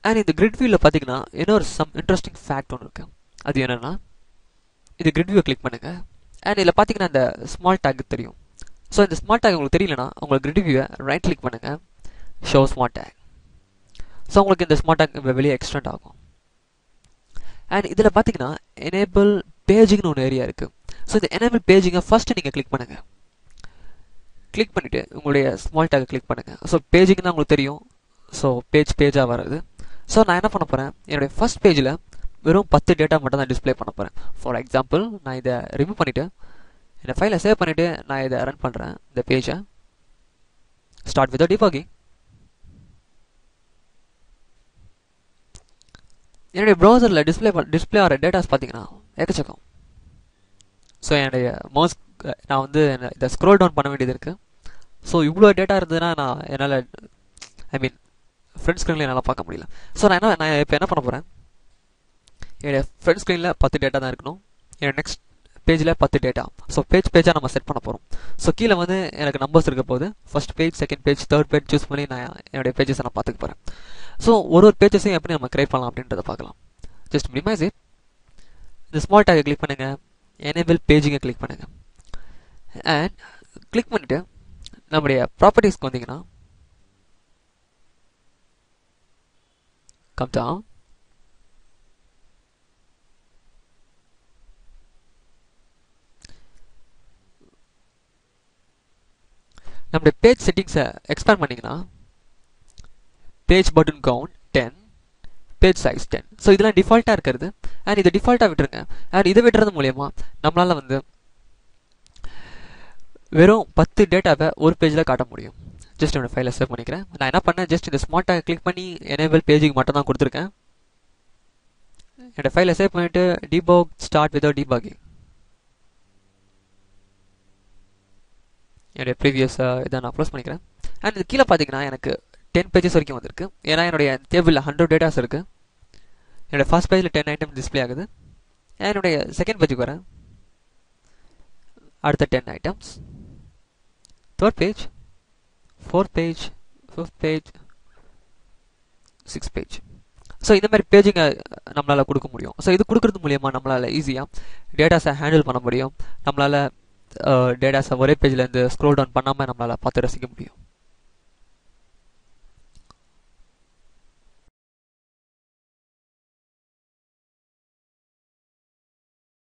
And இந்த grid வியூவில் பார்த்தீங்கன்னா இன்னொரு சம் இன்ட்ரெஸ்டிங் ஃபேக்ட் ஒன்று இருக்குது. அது என்னென்னா, இது கிரிட் வியூ கிளிக் பண்ணுங்கள். அண்ட் இதில் பார்த்தீங்கன்னா இந்த ஸ்மால் டேக் தெரியும். ஸோ இந்த ஸ்மால் டேக் உங்களுக்கு தெரியலனா உங்களுக்கு கிரிட் வியூவை ரைட் கிளிக் பண்ணுங்கள், ஷோ ஸ்மால் டேக். ஸோ உங்களுக்கு இந்த ஸ்மால் டேக் வெளியே எக்ஸ்டெண்ட் ஆகும். அண்ட் இதில் பார்த்தீங்கன்னா எனேபிள் பேஜிங்னு ஒன்று ஏரியா இருக்குது. ஸோ இந்த எனேபிள் பேஜிங்கை ஃபஸ்ட்டு நீங்கள் கிளிக் பண்ணுங்கள். கிளிக் பண்ணிவிட்டு உங்களுடைய ஸ்மால் டேக்கை கிளிக் பண்ணுங்கள். ஸோ பேஜிங் தான் உங்களுக்கு தெரியும். ஸோ பேஜாக வர்றது. ஸோ நான் என்ன பண்ண போகிறேன், என்னுடைய ஃபஸ்ட் பேஜில் வெறும் 10 டேட்டா மட்டும் தான் டிஸ்பிளே பண்ண போகிறேன். ஃபார் எக்ஸாம்பிள் நான் இதை ரிமூவ் பண்ணிவிட்டு இந்த ஃபைலை சேவ் பண்ணிவிட்டு நான் இதை ரன் பண்ணுறேன். இந்த பேஜை ஸ்டார்ட் வித் டிபக்கிங். என்னுடைய ப்ரௌசரில் டிஸ்பிளே ஆகிற டேட்டாஸ் பார்த்தீங்கன்னா எக்கச்சக்கம். ஸோ என்னுடைய மவுஸ் நான் வந்து இதை ஸ்க்ரோல் டவுன் பண்ண வேண்டியது இருக்குது. ஸோ இவ்வளோ டேட்டா இருந்ததுன்னா என்னால் ஃப்ரண்ட் ஸ்க்ரீனில் என்னால் பார்க்க முடியல. ஸோ நான் இப்போ என்ன பண்ண போகிறேன், என்னுடைய ஃப்ரண்ட் ஸ்க்ரீனில் 10 டேட்டா தான் இருக்கணும். என்னோட நெக்ஸ்ட் பேஜில் 10 டேட்டா. ஸோ பேஜாக நம்ம செட் பண்ண போகிறோம். ஸோ கீழே வந்து எனக்கு நம்பர்ஸ் இருக்க போது first page, second page, third page choose பண்ணி நான் என்னுடைய பேஜஸை நான் பார்த்துக்க போகிறேன். ஸோ ஒரு பேஜஸையும் எப்படி நம்ம கிரியேட் பண்ணலாம் அப்படின்றத பார்க்கலாம். Just minimize it. இந்த ஸ்மால் டேக்கை கிளிக் பண்ணுங்கள், எனேபிள் பேஜிங்கை கிளிக் பண்ணுங்கள். அண்ட் கிளிக் பண்ணிவிட்டு நம்முடைய ப்ராப்பர்ட்டிஸ்க்கு வந்தீங்கன்னா come down. நம்முடைய பேஜ் செட்டிங்ஸை எக்ஸ்பேண்ட் பண்ணிங்கன்னா page button count 10, page size 10. So இதெல்லாம் டிஃபால்ட்டாக இருக்கிறது. அண்ட் இதை டிஃபால்ட்டாக விட்டுருங்க. அண்ட் இதை விட்டுறது மூலயமா நம்மளால் வந்து வெறும் 10 டேட்டாவை ஒரு பேஜில் காட்ட முடியும். ஜஸ்ட் என்னோட ஃபைலை சேவ் பண்ணிக்கிறேன். நான் என்ன பண்ணேன், ஜஸ்ட் இந்த ஸ்மார்ட் டேக் கிளிக் பண்ணி எனேபிள் பேஜிங் மட்டும் தான் கொடுத்துருக்கேன். என்னோட ஃபைலை சேவ் பண்ணிவிட்டு டீபக் ஸ்டார்ட் வித் டீபக்கிங். என்னுடைய ப்ரீவியஸ் இதை நான் க்ளோஸ் பண்ணிக்கிறேன். அண்ட் இது கீழே பார்த்தீங்கன்னா எனக்கு 10 பேஜஸ் வரைக்கும் வந்திருக்கு. ஏன்னா என்னுடைய டேபிளில் 100 டேட்டாஸ் இருக்குது. என்னோடய ஃபர்ஸ்ட் பேஜில் 10 ஐட்டம்ஸ் டிஸ்பிளே ஆகுது. என்னுடைய செகண்ட் பேஜுக்கு வரேன், அடுத்த 10 items, third page, fourth page, fifth page, sixth page. So இந்த மாதிரி பேஜிங்கை நம்மளால் கொடுக்க முடியும். ஸோ இது கொடுக்குறது மூலியமாக நம்மளால் ஈஸியாக டேட்டாஸை ஹேண்டில் பண்ண முடியும். நம்மளால் டேட்டாஸை ஒரே பேஜில் இருந்து ஸ்க்ரோல் டவுன் பண்ணாமல் நம்மளால் பார்த்து ரசிக்க முடியும்.